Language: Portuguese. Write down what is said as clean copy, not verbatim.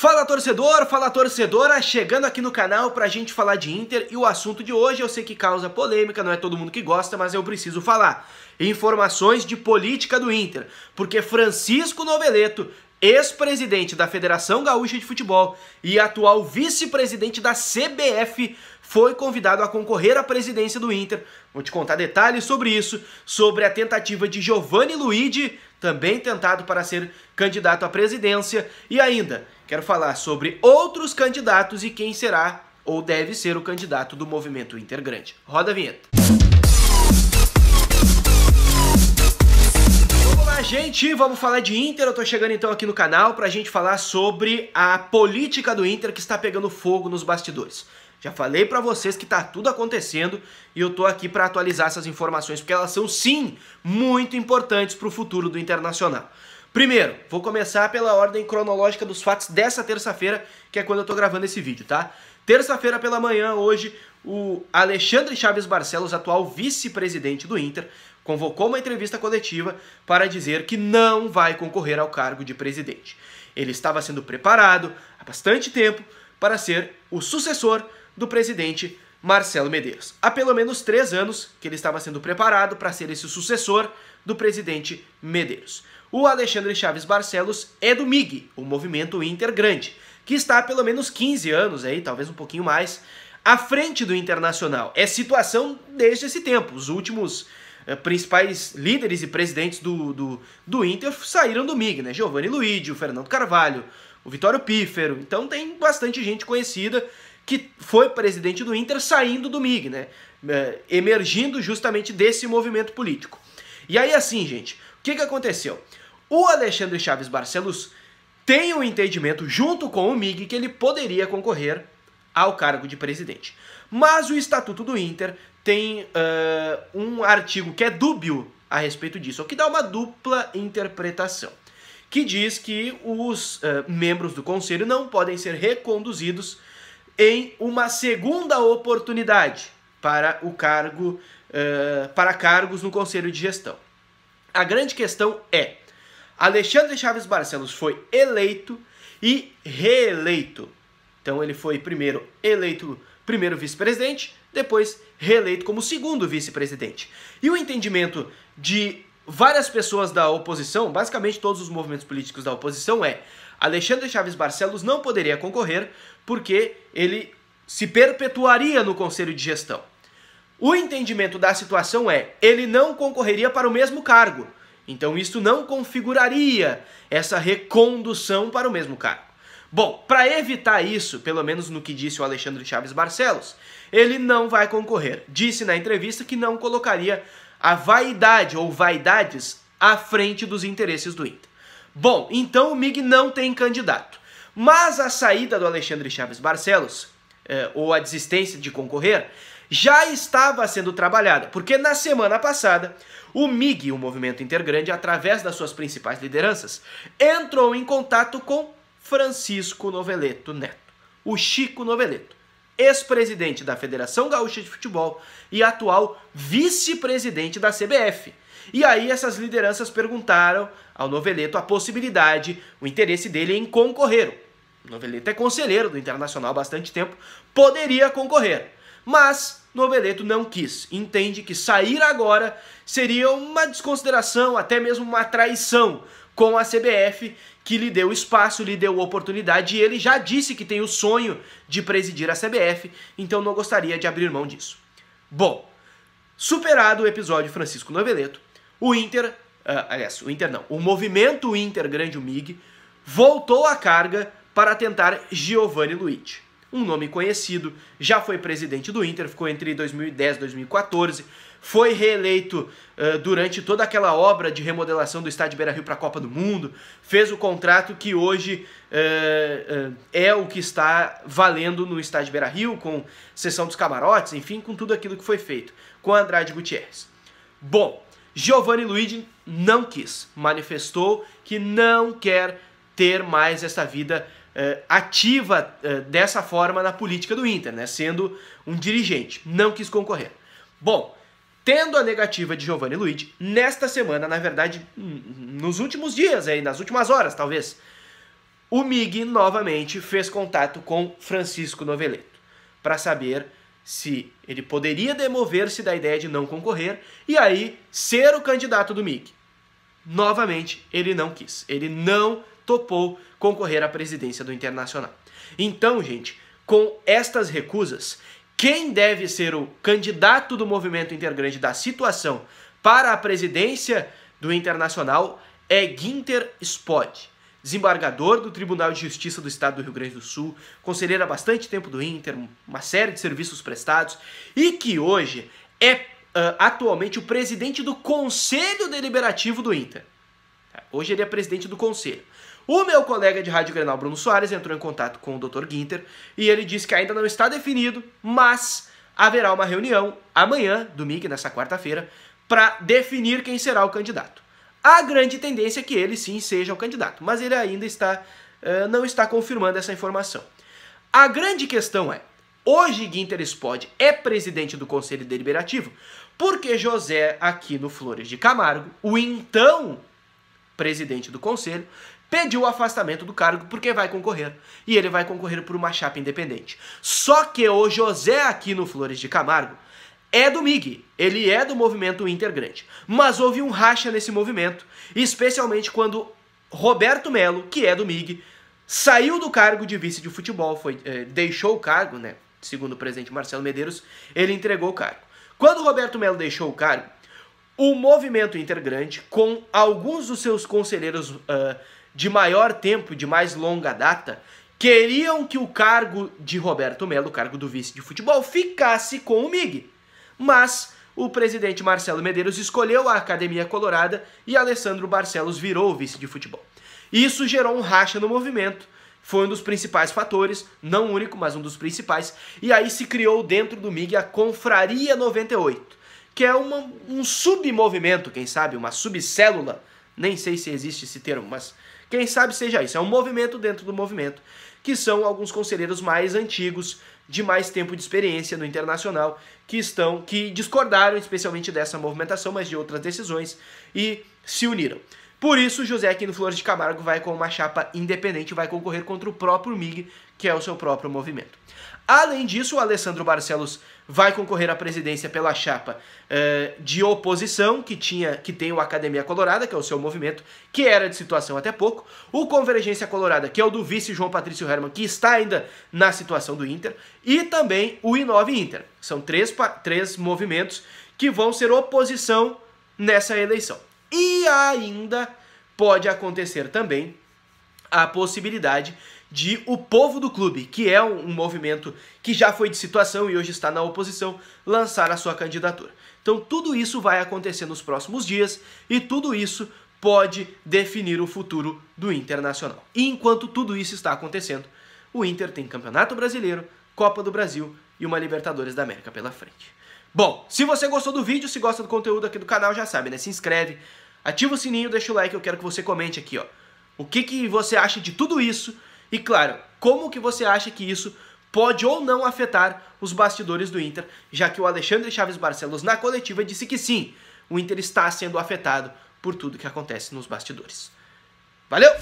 Fala torcedora, chegando aqui no canal pra gente falar de Inter e o assunto de hoje eu sei que causa polêmica, não é todo mundo que gosta, mas eu preciso falar. Informações de política do Inter, porque Francisco Noveleto, ex-presidente da Federação Gaúcha de Futebol e atual vice-presidente da CBF, foi convidado a concorrer à presidência do Inter. Vou te contar detalhes sobre isso, sobre a tentativa de Giovanni Luigi, também tentado para ser candidato à presidência, e ainda quero falar sobre outros candidatos e quem será ou deve ser o candidato do movimento Inter Grande. Roda a vinheta. Vamos lá, gente, vamos falar de Inter. Eu tô chegando então aqui no canal pra gente falar sobre a política do Inter que está pegando fogo nos bastidores. Já falei pra vocês que tá tudo acontecendo e eu tô aqui pra atualizar essas informações porque elas são sim muito importantes pro futuro do Internacional. Primeiro, vou começar pela ordem cronológica dos fatos dessa terça-feira, que é quando eu tô gravando esse vídeo, tá? Terça-feira pela manhã, hoje, o Alexandre Chaves Barcelos, atual vice-presidente do Inter, convocou uma entrevista coletiva para dizer que não vai concorrer ao cargo de presidente. Ele estava sendo preparado há bastante tempo para ser o sucessor do presidente Marcelo Medeiros. Há pelo menos 3 anos que ele estava sendo preparado para ser esse sucessor do presidente Medeiros. O Alexandre Chaves Barcelos é do MIG, o Movimento Inter Grande, que está há pelo menos 15 anos, aí, talvez um pouquinho mais, à frente do Internacional. É situação desde esse tempo. Os últimos principais líderes e presidentes do Inter saíram do MIG, né? Giovanni Luigi, o Fernando Carvalho, o Vitório Pífero. Então tem bastante gente conhecida que foi presidente do Inter saindo do MIG, né? Emergindo justamente desse movimento político. E aí assim, gente, o que aconteceu? O Alexandre Chaves Barcelos tem um entendimento junto com o MIG que ele poderia concorrer ao cargo de presidente. Mas o Estatuto do Inter tem um artigo que é dúbio a respeito disso, ou que dá uma dupla interpretação, que diz que os membros do conselho não podem ser reconduzidos em uma segunda oportunidade para o cargo, para cargos no conselho de gestão. A grande questão é, Alexandre Chaves Barcelos foi eleito e reeleito. Então ele foi primeiro eleito primeiro vice-presidente, depois reeleito como segundo vice-presidente. E o entendimento de várias pessoas da oposição, basicamente todos os movimentos políticos da oposição, é Alexandre Chaves Barcelos não poderia concorrer porque ele se perpetuaria no conselho de gestão. O entendimento da situação é, ele não concorreria para o mesmo cargo, então isso não configuraria essa recondução para o mesmo cargo. Bom, para evitar isso, pelo menos no que disse o Alexandre Chaves Barcelos, ele não vai concorrer. Disse na entrevista que não colocaria a vaidade ou vaidades à frente dos interesses do Inter. Bom, então o MIG não tem candidato. Mas a saída do Alexandre Chaves Barcelos, ou a desistência de concorrer, já estava sendo trabalhada, porque na semana passada o MIG, o Movimento Inter Grande, através das suas principais lideranças, entrou em contato com Francisco Noveleto Neto, o Chico Noveleto, ex-presidente da Federação Gaúcha de Futebol e atual vice-presidente da CBF. E aí essas lideranças perguntaram ao Noveleto a possibilidade, o interesse dele em concorrer. O Noveleto é conselheiro do Internacional há bastante tempo, poderia concorrer. Mas Noveleto não quis, entende que sair agora seria uma desconsideração, até mesmo uma traição com a CBF, que lhe deu espaço, lhe deu oportunidade, e ele já disse que tem o sonho de presidir a CBF, então não gostaria de abrir mão disso. Bom, superado o episódio Francisco Noveleto, o Inter, o Movimento Inter Grande, o MIG, voltou à carga para tentar Giovanni Luigi. Um nome conhecido, já foi presidente do Inter, ficou entre 2010 e 2014, foi reeleito durante toda aquela obra de remodelação do Estádio Beira-Rio para a Copa do Mundo, fez o contrato que hoje é o que está valendo no Estádio Beira-Rio, com sessão dos camarotes, enfim, com tudo aquilo que foi feito, com Andrade Gutierrez. Bom, Giovanni Luigi não quis, manifestou que não quer ter mais essa vida ativa dessa forma na política do Inter, né? Sendo um dirigente, não quis concorrer. Bom, tendo a negativa de Giovanni Luigi, nesta semana, na verdade, nos últimos dias, aí, nas últimas horas talvez, o MIG novamente fez contato com Francisco Noveleto para saber se ele poderia demover-se da ideia de não concorrer e aí ser o candidato do MIG. Novamente, ele não quis, ele não topou concorrer à presidência do Internacional. Então, gente, com estas recusas, quem deve ser o candidato do movimento Intergrande da situação para a presidência do Internacional é Guinter Spode, desembargador do Tribunal de Justiça do Estado do Rio Grande do Sul, conselheiro há bastante tempo do Inter, uma série de serviços prestados, e que hoje é atualmente o presidente do Conselho Deliberativo do Inter. Hoje ele é presidente do Conselho. O meu colega de Rádio Grenal, Bruno Soares, entrou em contato com o Dr. Guinter e ele disse que ainda não está definido, mas haverá uma reunião amanhã, domingo, nessa quarta-feira, para definir quem será o candidato. A grande tendência é que ele sim seja o candidato, mas ele ainda não está confirmando essa informação. A grande questão é, hoje Guinter Spode é presidente do Conselho Deliberativo porque José Aquino Flores de Camargo, o então presidente do Conselho, pediu o afastamento do cargo porque vai concorrer. E ele vai concorrer por uma chapa independente. Só que o José Aquino Flores de Camargo é do MIG, ele é do movimento Intergrande. Mas houve um racha nesse movimento, especialmente quando Roberto Melo, que é do MIG, saiu do cargo de vice de futebol, deixou o cargo, né? Segundo o presidente Marcelo Medeiros, ele entregou o cargo. Quando Roberto Melo deixou o cargo, o movimento Intergrande, com alguns dos seus conselheiros de maior tempo, de mais longa data, queriam que o cargo de Roberto Melo, o cargo do vice de futebol, ficasse com o MIG. Mas o presidente Marcelo Medeiros escolheu a Academia Colorada e Alessandro Barcelos virou o vice de futebol. Isso gerou um racha no movimento, foi um dos principais fatores, não o único, mas um dos principais, e aí se criou dentro do MIG a Confraria 98, que é um submovimento, quem sabe, uma subcélula, nem sei se existe esse termo, mas quem sabe seja isso, é um movimento dentro do movimento, que são alguns conselheiros mais antigos, de mais tempo de experiência no Internacional, que discordaram especialmente dessa movimentação, mas de outras decisões, e se uniram. Por isso, José Aquino Flores de Camargo vai com uma chapa independente, vai concorrer contra o próprio MIG, que é o seu próprio movimento. Além disso, o Alessandro Barcelos vai concorrer à presidência pela chapa de oposição, que tem o Academia Colorada, que é o seu movimento, que era de situação até pouco, o Convergência Colorada, que é o do vice João Patrício Hermann, que está ainda na situação do Inter, e também o I9 Inter. São três movimentos que vão ser oposição nessa eleição. E ainda pode acontecer também a possibilidade de o Povo do Clube, que é um movimento que já foi de situação e hoje está na oposição, lançar a sua candidatura. Então tudo isso vai acontecer nos próximos dias e tudo isso pode definir o futuro do Internacional. E enquanto tudo isso está acontecendo, o Inter tem Campeonato Brasileiro, Copa do Brasil e uma Libertadores da América pela frente. Bom, se você gostou do vídeo, se gosta do conteúdo aqui do canal, já sabe, né? Se inscreve, ativa o sininho, deixa o like, eu quero que você comente aqui, ó. O que você acha de tudo isso? E claro, como que você acha que isso pode ou não afetar os bastidores do Inter, já que o Alexandre Chaves Barcelos na coletiva disse que sim, o Inter está sendo afetado por tudo que acontece nos bastidores. Valeu!